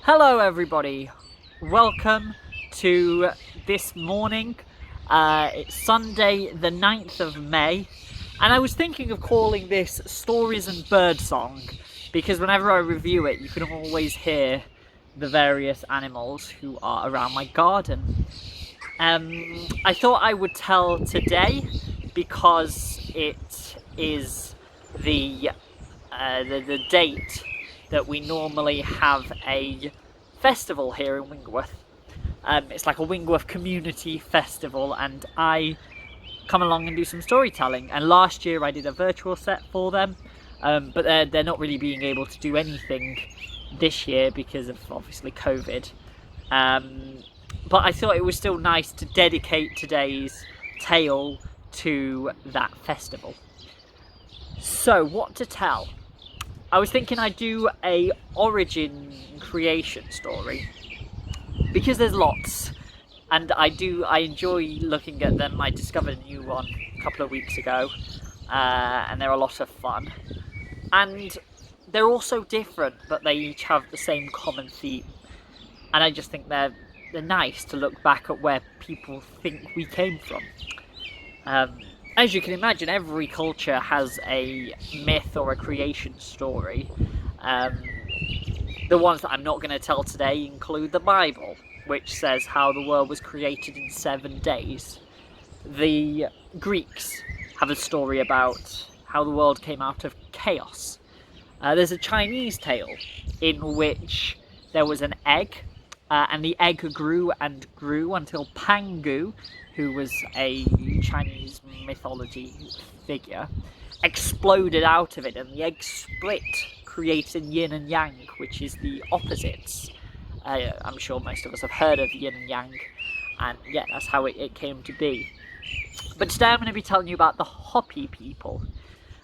Hello everybody, welcome to this morning. It's Sunday the 9th of May and I was thinking of calling this Stories and Birdsong because whenever I review it you can always hear the various animals who are around my garden. I thought I would tell today because it is the date that we normally have a festival here in Wingerworth. It's like a Wingerworth Community Festival and I come along and do some storytelling, and last year I did a virtual set for them, but they're not really being able to do anything this year because of obviously COVID, but I thought it was still nice to dedicate today's tale to that festival. So what to tell? I was thinking I'd do a origin creation story because there's lots and I enjoy looking at them. I discovered a new one a couple of weeks ago and they're a lot of fun, and they're all so different but they each have the same common theme, and I just think they're nice to look back at where people think we came from. As you can imagine, every culture has a myth or a creation story. The ones that I'm not going to tell today include the Bible, which says how the world was created in 7 days. The Greeks have a story about how the world came out of chaos. There's a Chinese tale in which there was an egg, and the egg grew and grew until Pangu, who was a Chinese mythology figure, exploded out of it and the egg split, creating yin and yang, which is the opposites. I'm sure most of us have heard of yin and yang, and yeah, that's how it came to be. But today I'm going to be telling you about the Hopi people.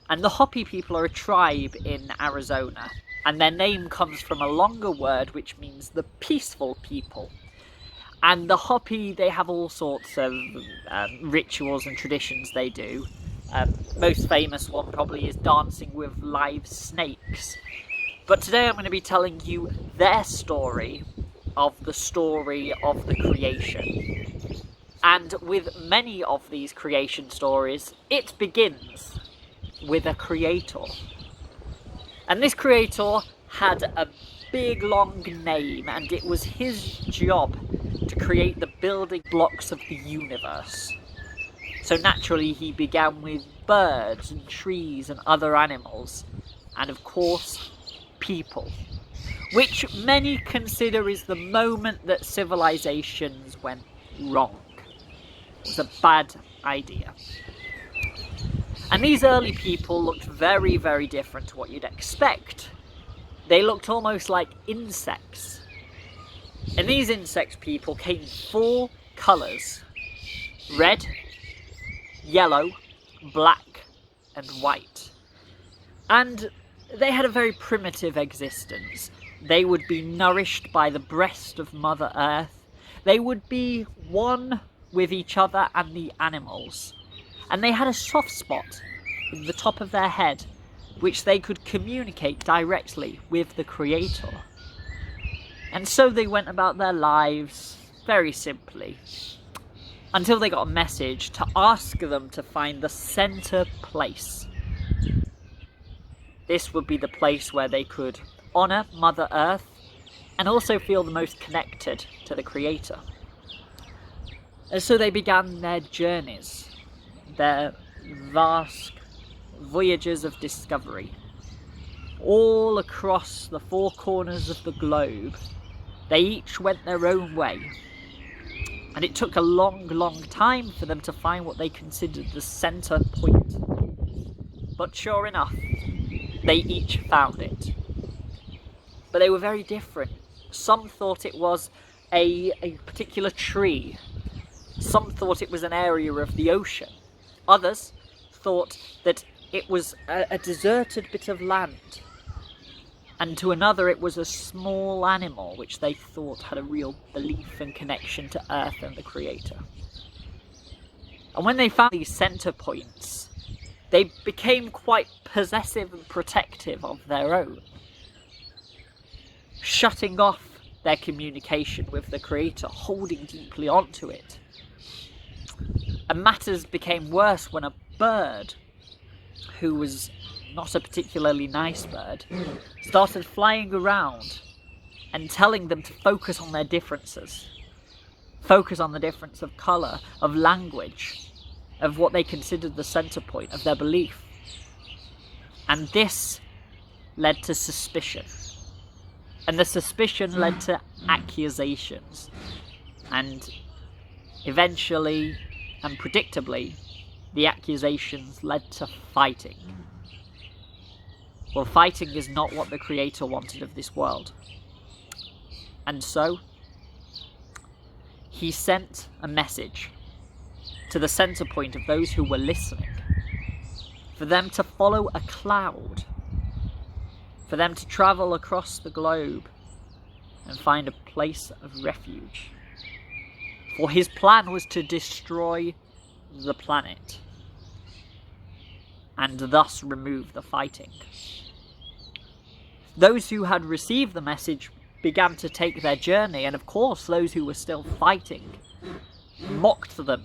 And the Hopi people are a tribe in Arizona, and their name comes from a longer word which means the peaceful people. And the Hopi, they have all sorts of rituals and traditions they do. Most famous one probably is dancing with live snakes. But today I'm going to be telling you their story of the creation. And with many of these creation stories, it begins with a creator. And this creator had a big long name, and it was his job to create the building blocks of the universe. So naturally he began with birds and trees and other animals, and of course people, which many consider is the moment that civilizations went wrong. It was a bad idea. And these early people looked very, very different to what you'd expect. They looked almost like insects. And these insect people came in 4 colours: red, yellow, black and white. And they had a very primitive existence. They would be nourished by the breast of Mother Earth. They would be one with each other and the animals. And they had a soft spot in the top of their head which they could communicate directly with the Creator. And so they went about their lives very simply, until they got a message to ask them to find the center place. This would be the place where they could honor Mother Earth and also feel the most connected to the Creator. And so they began their journeys, their vast voyages of discovery, all across the 4 corners of the globe. They each went their own way, and it took a long, long time for them to find what they considered the center point. But sure enough, they each found it. But they were very different. Some thought it was a particular tree. Some thought it was an area of the ocean. Others thought that it was a deserted bit of land. And to another it was a small animal which they thought had a real belief and connection to Earth and the Creator. And when they found these center points, they became quite possessive and protective of their own, shutting off their communication with the Creator, holding deeply onto it. And matters became worse when a bird, who was not a particularly nice bird, started flying around and telling them to focus on their differences. Focus on the difference of colour, of language, of what they considered the centre point of their belief. And this led to suspicion. And the suspicion led to accusations. And eventually, and predictably, the accusations led to fighting. Well, fighting is not what the Creator wanted of this world. And so, he sent a message to the centre point of those who were listening, for them to follow a cloud, for them to travel across the globe and find a place of refuge. For his plan was to destroy the planet and thus remove the fighting. Those who had received the message began to take their journey, and of course those who were still fighting mocked them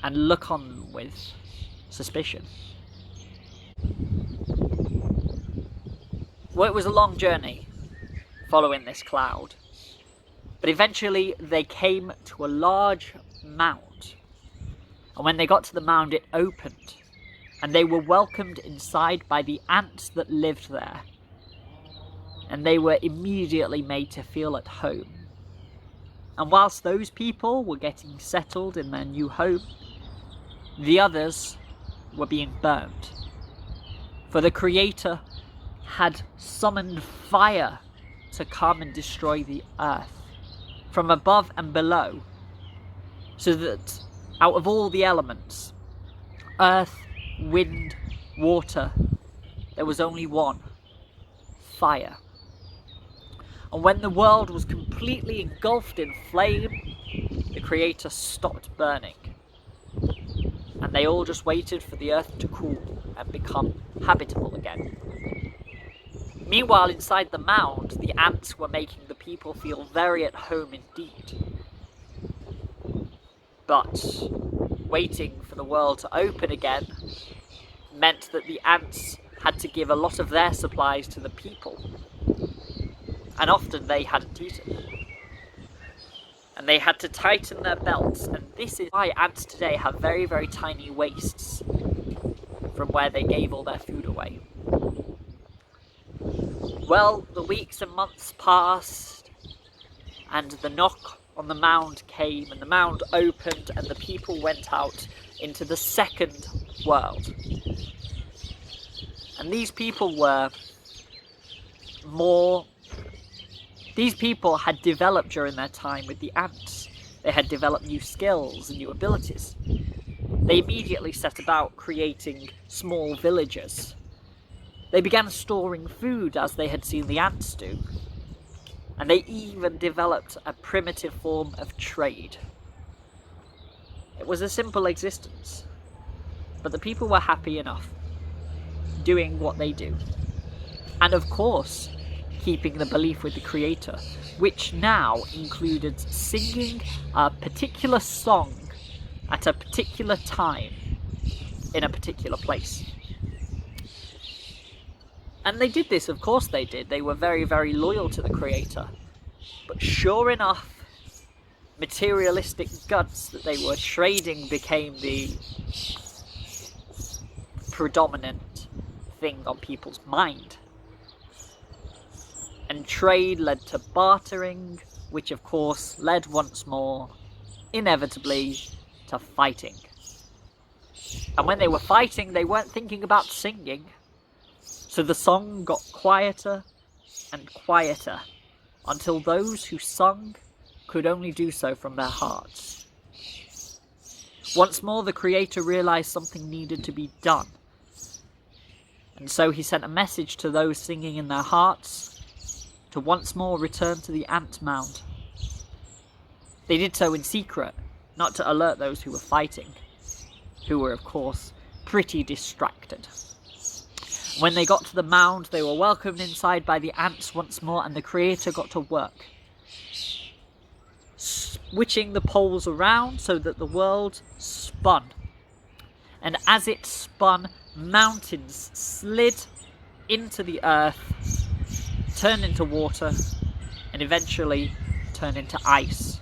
and looked on them with suspicion. Well, it was a long journey following this cloud, but eventually they came to a large mound, and when they got to the mound it opened, and they were welcomed inside by the ants that lived there. And they were immediately made to feel at home. And whilst those people were getting settled in their new home, the others were being burned. For the Creator had summoned fire to come and destroy the earth from above and below, so that out of all the elements, earth, wind, water, there was only one: fire. And when the world was completely engulfed in flame, the Creator stopped burning. And they all just waited for the earth to cool and become habitable again. Meanwhile, inside the mound, the ants were making the people feel very at home indeed. But waiting for the world to open again meant that the ants had to give a lot of their supplies to the people. And often they hadn't eaten. And they had to tighten their belts, and this is why ants today have very, very tiny waists from where they gave all their food away. Well, the weeks and months passed, and the knock on the mound came, and the mound opened, and the people went out into the second world. And these people had developed during their time with the ants. They had developed new skills and new abilities. They immediately set about creating small villages. They began storing food as they had seen the ants do. And they even developed a primitive form of trade. It was a simple existence, but the people were happy enough, doing what they do. And of course, keeping the belief with the Creator, which now included singing a particular song at a particular time in a particular place. And they did this, of course they did. They were very, very loyal to the Creator. But sure enough, materialistic goods that they were trading became the predominant thing on people's mind. And trade led to bartering, which of course led once more, inevitably, to fighting. And when they were fighting, they weren't thinking about singing. So the song got quieter and quieter, until those who sung could only do so from their hearts. Once more, the Creator realised something needed to be done. And so he sent a message to those singing in their hearts to once more return to the ant mound. They did so in secret, not to alert those who were fighting, who were of course pretty distracted. When they got to the mound, they were welcomed inside by the ants once more, and the Creator got to work, switching the poles around so that the world spun. And as it spun, mountains slid into the earth, turned into water, and eventually turned into ice.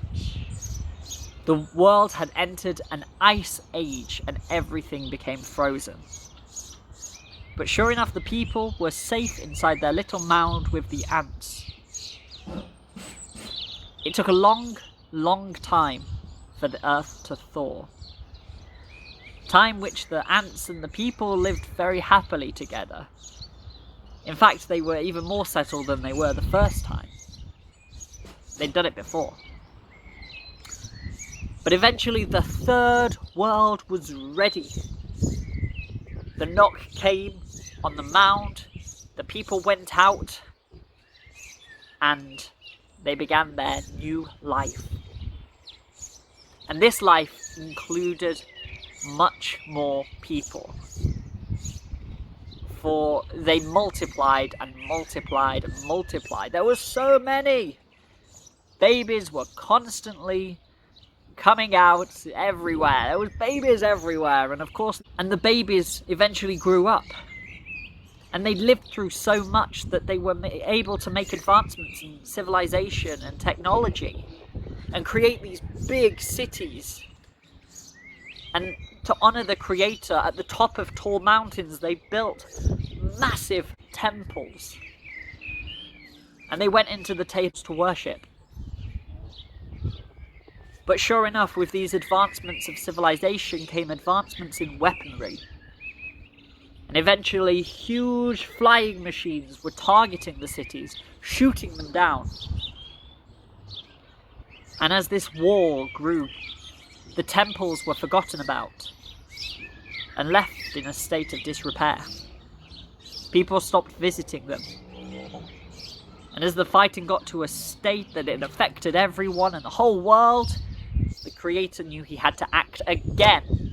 The world had entered an ice age, and everything became frozen. But sure enough, the people were safe inside their little mound with the ants. It took a long, long time for the earth to thaw. Time which the ants and the people lived very happily together. In fact, they were even more settled than they were the first time. They'd done it before. But eventually the third world was ready. The knock came on the mound, the people went out, and they began their new life. And this life included much more people. For they multiplied and multiplied and multiplied. There were so many! Babies were constantly coming out everywhere. There was babies everywhere, and of course, the babies eventually grew up. And they lived through so much that they were able to make advancements in civilization and technology and create these big cities. And to honour the Creator, at the top of tall mountains, they built massive temples. And they went into the temples to worship. But sure enough, with these advancements of civilization came advancements in weaponry. And eventually, huge flying machines were targeting the cities, shooting them down. And as this war grew, the temples were forgotten about and left in a state of disrepair. People stopped visiting them. And as the fighting got to a state that it affected everyone and the whole world, the Creator knew he had to act again.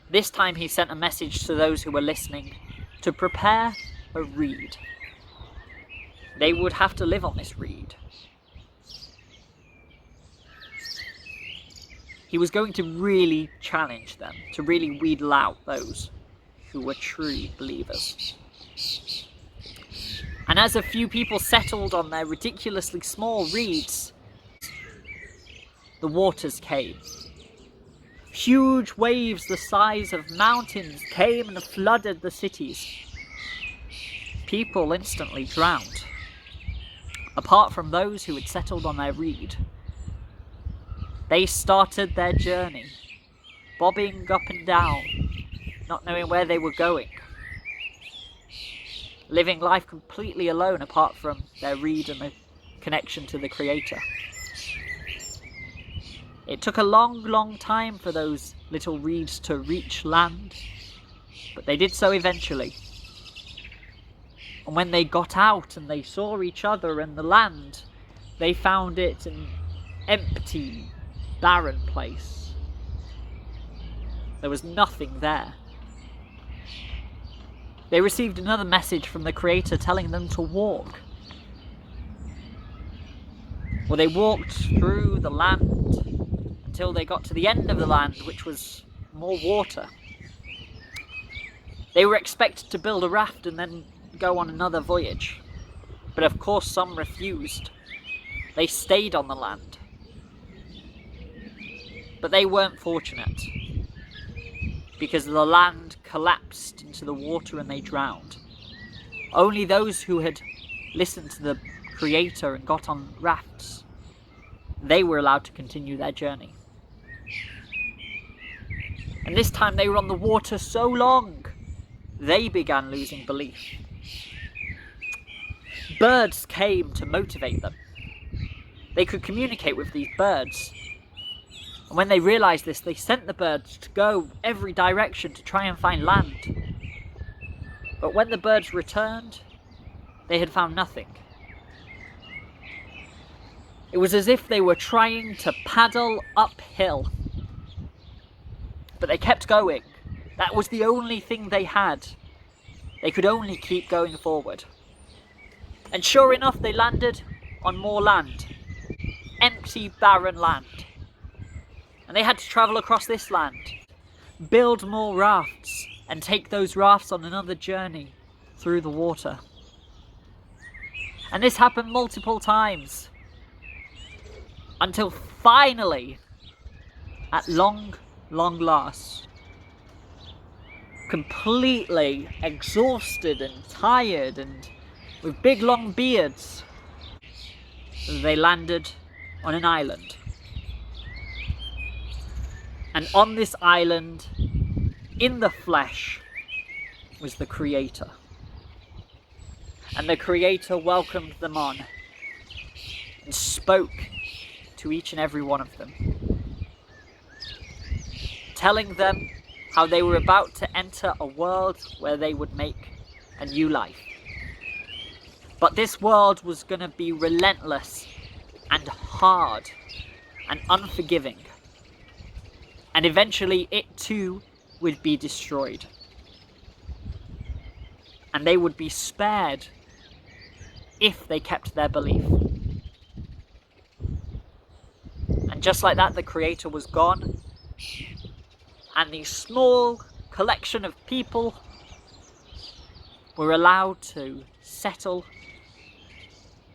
This time he sent a message to those who were listening to prepare a reed. They would have to live on this reed. He was going to really challenge them, to really wheedle out those who were true believers. And as a few people settled on their ridiculously small reeds, the waters came. Huge waves the size of mountains came and flooded the cities. People instantly drowned, apart from those who had settled on their reed. They started their journey, bobbing up and down, not knowing where they were going, living life completely alone apart from their reed and the connection to the Creator. It took a long, long time for those little reeds to reach land, but they did so eventually. And when they got out and they saw each other and the land, they found it an empty, barren place. There was nothing there. They received another message from the Creator telling them to walk. Well, they walked through the land until they got to the end of the land, which was more water. They were expected to build a raft and then go on another voyage. But of course some refused. They stayed on the land. But they weren't fortunate, because the land collapsed into the water and they drowned. Only those who had listened to the Creator and got on rafts, they were allowed to continue their journey. And this time they were on the water so long, they began losing belief. Birds came to motivate them. They could communicate with these birds. And when they realised this, they sent the birds to go every direction to try and find land. But when the birds returned, they had found nothing. It was as if they were trying to paddle uphill. But they kept going, That was the only thing they had. They could only keep going forward. And sure enough, they landed on more land. Empty, barren land. And they had to travel across this land, build more rafts, and take those rafts on another journey through the water. And this happened multiple times, until finally, at long last, completely exhausted and tired and with big long beards, they landed on an island. And on this island, in the flesh, was the Creator. And the Creator welcomed them on and spoke to each and every one of them, telling them how they were about to enter a world where they would make a new life. But this world was going to be relentless and hard and unforgiving. And eventually it too would be destroyed. And they would be spared if they kept their belief. And just like that, the Creator was gone. And the small collection of people were allowed to settle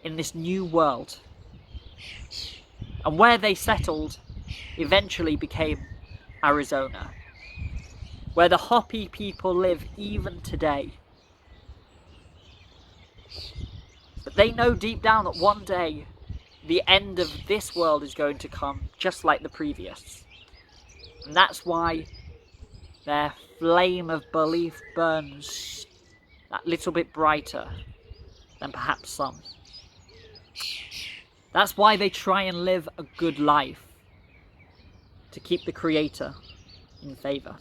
in this new world. And where they settled eventually became Arizona, where the Hopi people live even today. But they know deep down that one day the end of this world is going to come just like the previous. And that's why their flame of belief burns that little bit brighter than perhaps some. That's why they try and live a good life, to keep the Creator in favour.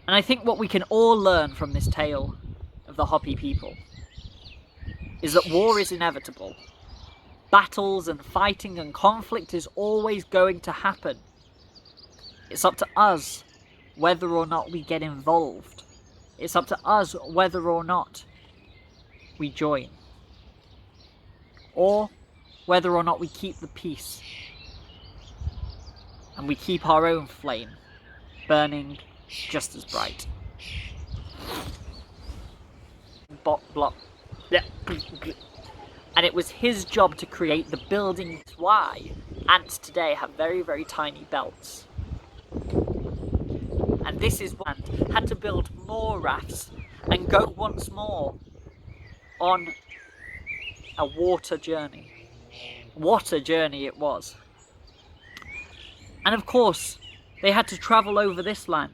And I think what we can all learn from this tale of the Hopi people is that war is inevitable. Battles and fighting and conflict is always going to happen. It's up to us whether or not we get involved. It's up to us whether or not we join. Or whether or not we keep the peace. And we keep our own flame burning just as bright. Yeah. And it was his job to create the building. That's why ants today have very, very tiny belts. And this is why ants had to build more rafts and go once more on a water journey. What a journey it was. And of course, they had to travel over this land